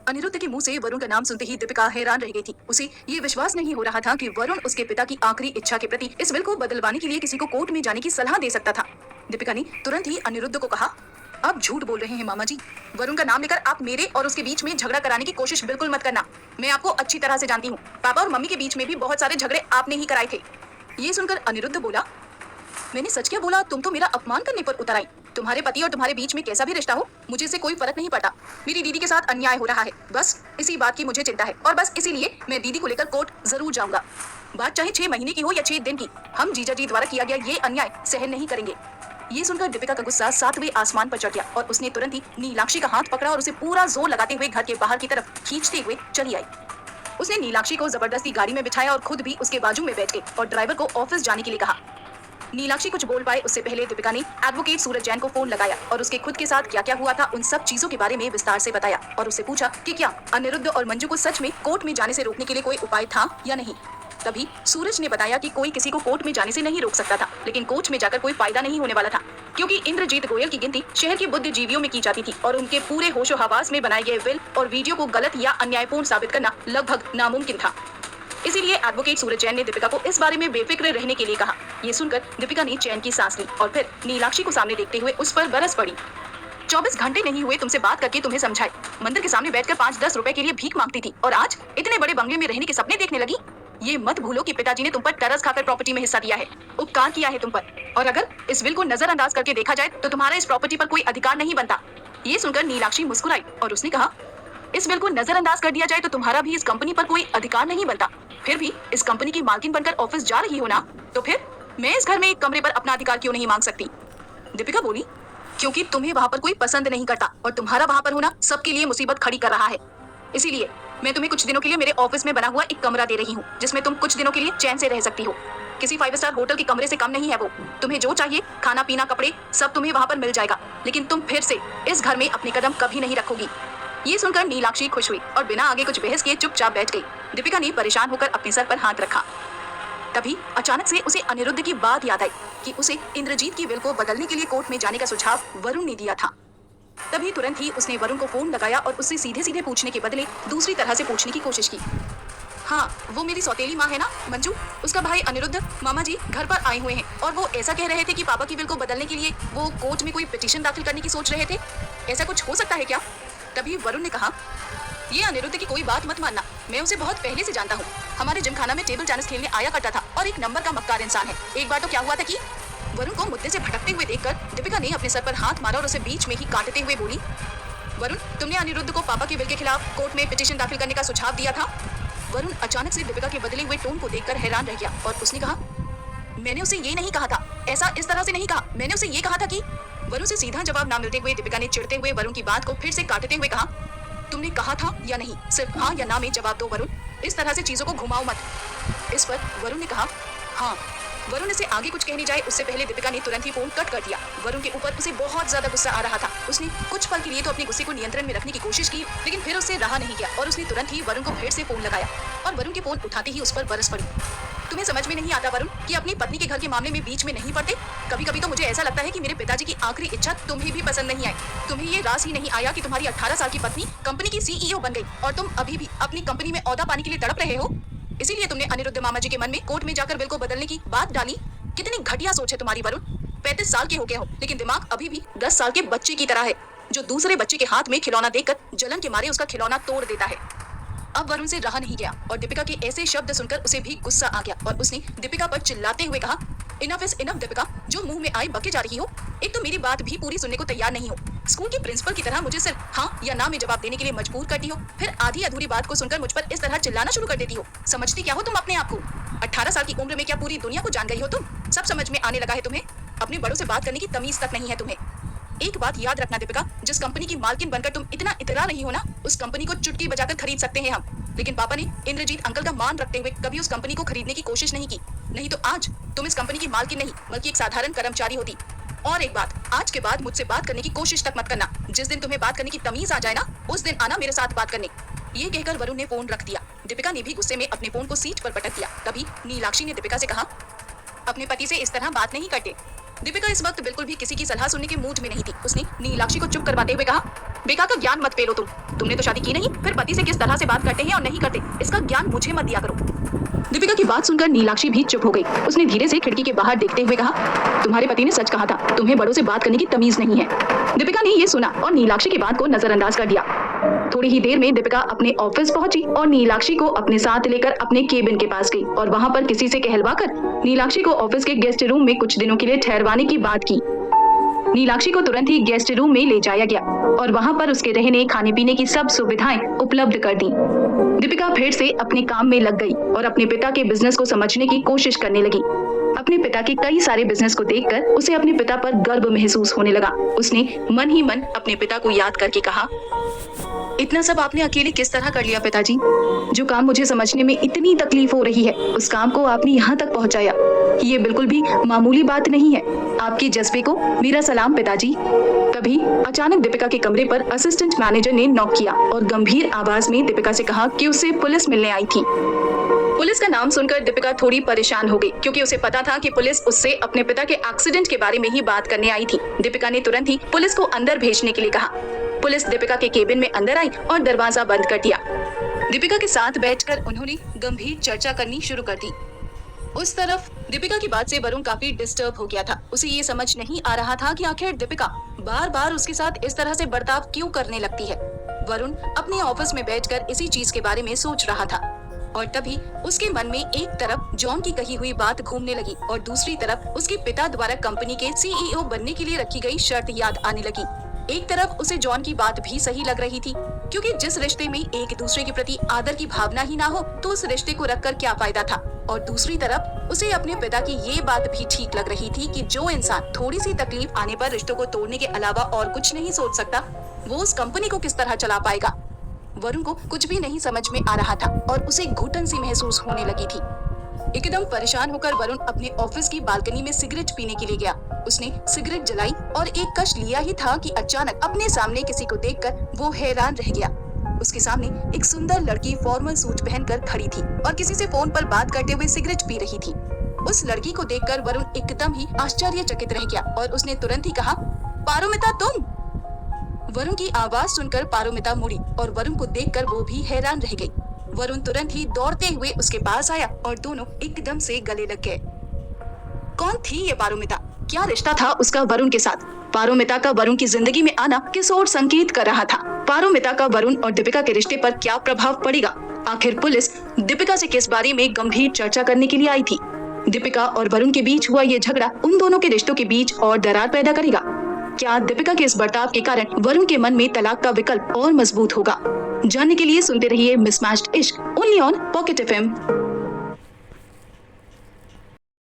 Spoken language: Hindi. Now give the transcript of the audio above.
अनिरुद्ध के मुंह से वरुण का नाम सुनते ही दीपिका हैरान रह गई थी। उसे ये विश्वास नहीं हो रहा था कि वरुण उसके पिता की आखिरी इच्छा के प्रति इस विल को बदलवाने के लिए किसी को कोर्ट में जाने की सलाह दे सकता था। दीपिका ने तुरंत ही अनिरुद्ध को कहा, आप झूठ बोल रहे हैं मामा जी। वरुण का नाम लेकर आप मेरे और उसके बीच में झगड़ा कराने की कोशिश बिल्कुल मत करना। मैं आपको अच्छी तरह से जानती हूँ। पापा और मम्मी के बीच में भी बहुत सारे झगड़े आपने ही कराए थे। ये सुनकर अनिरुद्ध बोला, मैंने सच क्या बोला? तुम तो मेरा अपमान करने पर उतर आई। तुम्हारे पति और तुम्हारे बीच में कैसा भी रिश्ता हो, मुझे इससे कोई फर्क नहीं पड़ता। मेरी दीदी के साथ अन्याय हो रहा है, बस इसी बात की मुझे चिंता है और बस इसीलिए मैं दीदी को लेकर कोर्ट जरूर जाऊंगा। बात चाहे 6 महीने की हो या 6 दिन की, हम जीजा जी द्वारा किया गया ये अन्याय सहन नहीं करेंगे। ये सुनकर दीपिका का गुस्सा 7वें आसमान पर चढ़ गया और उसने तुरंत ही नीलाक्षी का हाथ पकड़ा और उसे पूरा जोर लगाते हुए घर के बाहर की तरफ खींचते हुए चली आई। उसने नीलाक्षी को जबरदस्ती गाड़ी में बिठाया और खुद भी उसके बाजू में बैठ गई और ड्राइवर को ऑफिस जाने के लिए कहा। नीलाक्षी कुछ बोल पाए उससे पहले दीपिका ने एडवोकेट सूरज जैन को फोन लगाया और उसके खुद के साथ क्या क्या हुआ था उन सब चीजों के बारे में विस्तार से बताया और उससे पूछा कि क्या अनिरुद्ध और मंजू को सच में कोर्ट में जाने से रोकने के लिए कोई उपाय था या नहीं। तभी सूरज ने बताया कि कोई किसी को कोर्ट में जाने से नहीं रोक सकता था, लेकिन कोर्ट में जाकर कोई फायदा नहीं होने वाला था, क्योंकि इंद्रजीत गोयल की गिनती शहर के बुद्धिजीवियों में की जाती थी और उनके पूरे होशो हवास में बनाए गए विल और वीडियो को गलत या अन्यायपूर्ण साबित करना लगभग नामुमकिन था। इसीलिए एडवोकेट सूरज जैन ने दीपिका को इस बारे में बेफिक्र रहने के लिए कहा। ये सुनकर दीपिका ने चैन की सांस ली और फिर नीलाक्षी को सामने देखते हुए उस पर बरस पड़ी। 24 घंटे नहीं हुए तुमसे बात करके तुम्हें समझाए, मंदिर के सामने बैठकर 5-10 रुपए के लिए भीख मांगती थी और आज इतने बड़े बंगले में रहने के सपने देखने लगी। ये मत भूलो कि पिताजी ने तुम पर तरस खाकर प्रॉपर्टी में हिस्सा दिया है, उपकार किया है तुम पर, और अगर इस विल को नजरअंदाज करके देखा जाए तो तुम्हारा इस प्रॉपर्टी पर कोई अधिकार नहीं बनता। ये सुनकर नीलाक्षी मुस्कुराई और उसने कहा, इस विल को नजरअंदाज कर दिया जाए तो तुम्हारा भी इस कंपनी पर कोई अधिकार नहीं बनता। फिर भी इस कंपनी की मालकिन बनकर ऑफिस जा रही हो ना, तो फिर मैं इस घर में एक कमरे पर अपना अधिकार क्यों नहीं मांग सकती? दीपिका बोली, क्योंकि तुम्हें वहाँ पर कोई पसंद नहीं करता और तुम्हारा वहाँ पर होना सबके लिए मुसीबत खड़ी कर रहा है। इसीलिए मैं तुम्हें कुछ दिनों के लिए मेरे ऑफिस में बना हुआ एक कमरा दे रही हूँ, जिसमें तुम कुछ दिनों के लिए चैन से रह सकती हो। किसी 5 स्टार होटल के कमरे से कम नहीं है वो। तुम्हें जो चाहिए, खाना पीना कपड़े, सब तुम्हें वहाँ पर मिल जाएगा, लेकिन तुम फिर से इस घर में अपने कदम कभी नहीं रखोगी। ये सुनकर नीलाक्षी खुश हुई और बिना आगे कुछ बहस किए चुपचाप बैठ गई। दीपिका ने परेशान होकर अपने सर पर हाथ रखा। तभी अचानक से उसे अनिरुद्ध की बात याद आई कि उसे इंद्रजीत की विल को बदलने के लिए कोर्ट में जाने का सुझाव वरुण ने दिया था। तभी तुरंत ही उसने वरुण को फोन लगाया और उससे सीधे सीधे पूछने के बदले दूसरी तरह से पूछने की कोशिश की। हाँ, वो मेरी सौतेली माँ है ना मंजू, उसका भाई अनिरुद्ध मामा जी घर पर आए हुए हैं और वो ऐसा कह रहे थे कि पापा की विल को बदलने के लिए वो कोर्ट में कोई पिटीशन दाखिल करने की सोच रहे थे। ऐसा कुछ हो सकता है क्या? तभी वरुण ने कहा, ये अनिरुद्ध की कोई बात मत मानना, मैं उसे बहुत पहले से जानता हूँ। हमारे जिमखाना में टेबल टेनिस खेलने आया करता था और एक नंबर का मक्कार इंसान है। एक बार तो क्या हुआ था कि वरुण को मुद्दे से भटकते हुए देखकर दीपिका ने अपने सर पर हाथ मारा और उसे बीच में ही काटते हुए बोली, वरुण, तुमने अनिरुद्ध को पापा के विल के खिलाफ कोर्ट में पिटीशन दाखिल करने का सुझाव दिया था। वरुण अचानक से दीपिका के बदले हुए टोन को देखकर हैरान रह गया और उसने कहा, मैंने उसे ये नहीं कहा था, ऐसा इस तरह से नहीं कहा। मैंने उसे ये कहा था कि वरुण से सीधा जवाब ना मिलते हुए दीपिका ने चिढ़ते हुए वरुण की बात को फिर से काटते हुए कहा, तुमने कहा था या नहीं? सिर्फ हाँ या ना में जवाब दो वरुण, इस तरह से चीजों को घुमाओ मत। इस पर वरुण ने कहा, हाँ। वरुण इसे आगे कुछ कहने जाए उससे पहले दीपिका ने तुरंत ही फोन कट कर दिया। वरुण के ऊपर उसे बहुत ज्यादा गुस्सा आ रहा था। उसने कुछ पल के लिए तो अपने गुस्से को नियंत्रण में रखने की कोशिश की, लेकिन फिर उससे रहा नहीं गया और उसने तुरंत ही वरुण को फिर से फोन लगाया और वरुण के फोन उठाते ही उस पर बरस पड़ी। तुम्हें समझ में नहीं आता वरुण कि अपनी पत्नी के घर के मामले में बीच में नहीं पड़ते? कभी कभी तो मुझे ऐसा लगता है कि मेरे पिताजी की आखिरी इच्छा तुम्हें भी पसंद नहीं आई। तुम्हें ये रास ही नहीं आया कि तुम्हारी 18 साल की पत्नी कंपनी की सीईओ बन गई और तुम अभी भी अपनी कंपनी में ओहदा पाने के लिए तड़प रहे हो। इसीलिए तुमने अनिरुद्ध मामा जी के मन में कोर्ट में जाकर विल को बदलने की बात डाली। कितनी घटिया सोच है तुम्हारी वरुण। 35 साल के हो गए हो, लेकिन दिमाग अभी भी 10 साल के बच्चे की तरह है, जो दूसरे बच्चे के हाथ में खिलौना देखकर जलन के मारे उसका खिलौना तोड़ देता है। अब वरुण से रहा नहीं गया और दीपिका के ऐसे शब्द सुनकर उसे भी गुस्सा आ गया और उसने दीपिका पर चिल्लाते हुए कहा, इनफ इज इनफ दीपिका, जो मुंह में आए बके जा रही हो। एक तो मेरी बात भी पूरी सुनने को तैयार नहीं हो, स्कूल की प्रिंसिपल की तरह मुझे सिर्फ हाँ या ना में जवाब देने के लिए मजबूर करती हो, फिर आधी अधूरी बात को सुनकर मुझ पर इस तरह चिल्लाना शुरू कर देती हो। समझती क्या हो तुम अपने आप को? 18 साल की उम्र में क्या पूरी दुनिया को जान गई हो तुम? सब समझ में आने लगा है तुम्हें। अपने बड़ों से बात करने की तमीज तक नहीं है तुम्हें। एक बात याद रखना दीपिका, जिस कंपनी की मालकिन बनकर तुम इतना इतरा रही हो ना, उस कंपनी को चुटकी बजाकर खरीद सकते हैं हम, लेकिन पापा ने इंद्रजीत अंकल का मान रखते हुए कभी उस कंपनी को खरीदने की कोशिश नहीं की। नहीं तो आज तुम इस कंपनी की मालकिन नहीं बल्कि एक साधारण कर्मचारी होती। और एक बात, आज के बाद मुझसे बात करने की कोशिश तक मत करना। जिस दिन तुम्हें बात करने की तमीज आ जाए ना, उस दिन आना मेरे साथ बात करने। ये कहकर वरुण ने फोन रख दिया। दीपिका ने भी गुस्से में अपने फोन को सीट पर पटक दिया। तभी नीलाक्षी ने दीपिका से कहा, अपने पति से इस तरह बात नहीं करते। दीपिका इस वक्त बिल्कुल भी किसी की सलाह सुनने के मूड में नहीं थी। उसने नीलाक्षी को चुप करवाते हुए कहा, बेकार का ज्ञान मत पेलो तुमने तो शादी की नहीं, फिर पति से किस तरह से बात करते हैं और नहीं करते, इसका ज्ञान मुझे मत दिया करो। दीपिका की बात सुनकर नीलाक्षी भी चुप हो गई। उसने धीरे से खिड़की के बाहर देखते हुए कहा, तुम्हारे पति ने सच कहा था, तुम्हें बड़ों से बात करने की तमीज नहीं है। दीपिका ने ये सुना और नीलाक्षी की बात को नजरअंदाज कर दिया। थोड़ी ही देर में दीपिका अपने ऑफिस पहुंची और नीलाक्षी को अपने साथ लेकर अपने केबिन के पास गई और वहां पर किसी से कहलवाकर नीलाक्षी को ऑफिस के गेस्ट रूम में कुछ दिनों के लिए ठहरवाने की बात की। नीलाक्षी को तुरंत ही गेस्ट रूम में ले जाया गया और वहां पर उसके रहने खाने पीने की सब सुविधाएं उपलब्ध कर दी। दीपिका फिर से अपने काम में लग गई और अपने पिता के बिजनेस को समझने की कोशिश करने लगी। अपने पिता के कई सारे बिजनेस को देखकर उसे अपने पिता पर गर्व महसूस होने लगा। उसने मन ही मन अपने पिता को याद करके कहा, इतना सब आपने अकेले किस तरह कर लिया पिताजी? जो काम मुझे समझने में इतनी तकलीफ हो रही है, उस काम को आपने यहाँ तक पहुँचाया। ये बिल्कुल भी मामूली बात नहीं है। आपके जज्बे को मेरा सलाम पिताजी। तभी अचानक दीपिका के कमरे पर असिस्टेंट मैनेजर ने नॉक किया और गंभीर आवाज में दीपिका से कहा कि उसे पुलिस मिलने आई थी। पुलिस का नाम सुनकर दीपिका थोड़ी परेशान हो गई, क्योंकि उसे पता था कि पुलिस उससे अपने पिता के एक्सीडेंट के बारे में ही बात करने आई थी। दीपिका ने तुरंत ही पुलिस को अंदर भेजने के लिए कहा। पुलिस दीपिका के केबिन में अंदर आई और दरवाजा बंद कर दिया। दीपिका के साथ बैठकर उन्होंने गंभीर चर्चा करनी शुरू कर दी। उस तरफ दीपिका की बात से वरुण काफी डिस्टर्ब हो गया था। उसे ये समझ नहीं आ रहा था कि आखिर दीपिका बार बार उसके साथ इस तरह से बर्ताव क्यों करने लगती है। वरुण अपने ऑफिस में बैठकर इसी चीज के बारे में सोच रहा था और तभी उसके मन में एक तरफ जॉन की कही हुई बात घूमने लगी और दूसरी तरफ उसके पिता द्वारा कंपनी के सीईओ बनने के लिए रखी गई शर्त याद आने लगी। एक तरफ उसे जॉन की बात भी सही लग रही थी, क्योंकि जिस रिश्ते में एक दूसरे के प्रति आदर की भावना ही ना हो तो उस रिश्ते को रखकर क्या फायदा था। और दूसरी तरफ उसे अपने पिता की ये बात भी ठीक लग रही थी कि जो इंसान थोड़ी सी तकलीफ आने पर रिश्तों को तोड़ने के अलावा और कुछ नहीं सोच सकता, वो उस कंपनी को किस तरह चला पाएगा। वरुण को कुछ भी नहीं समझ में आ रहा था और उसे घुटन सी महसूस होने लगी थी। एकदम परेशान होकर वरुण अपने ऑफिस की बालकनी में सिगरेट पीने के लिए गया। उसने सिगरेट जलाई और एक कश लिया ही था कि अचानक अपने सामने किसी को देखकर वो हैरान रह गया। उसके सामने एक सुंदर लड़की फॉर्मल सूट पहनकर खड़ी थी और किसी से फोन पर बात करते हुए सिगरेट पी रही थी। उस लड़की को देखकर वरुण एकदम ही आश्चर्यचकित रह गया और उसने तुरंत ही कहा, पारोमिता तुम? वरुण की आवाज सुनकर पारोमिता मुड़ी और वरुण को देखकर वो भी हैरान रह गई। वरुण तुरंत ही दौड़ते हुए उसके पास आया और दोनों एकदम से गले लग गए। कौन थी ये पारोमिता? क्या रिश्ता था उसका वरुण के साथ? पारोमिता का वरुण की जिंदगी में आना किस ओर संकेत कर रहा था? पारोमिता का वरुण और दीपिका के रिश्ते पर क्या प्रभाव पड़ेगा? आखिर पुलिस दीपिका से किस बारे में गंभीर चर्चा करने के लिए आई थी? दीपिका और वरुण के बीच हुआ ये झगड़ा उन दोनों के रिश्तों के बीच और दरार पैदा करेगा? क्या दीपिका के इस बर्ताव के कारण वरुण के मन में तलाक का विकल्प और मजबूत होगा? जानने के लिए सुनते रहिए मिसमैच्ड इश्क ओनली ऑन पॉकेट एफएम।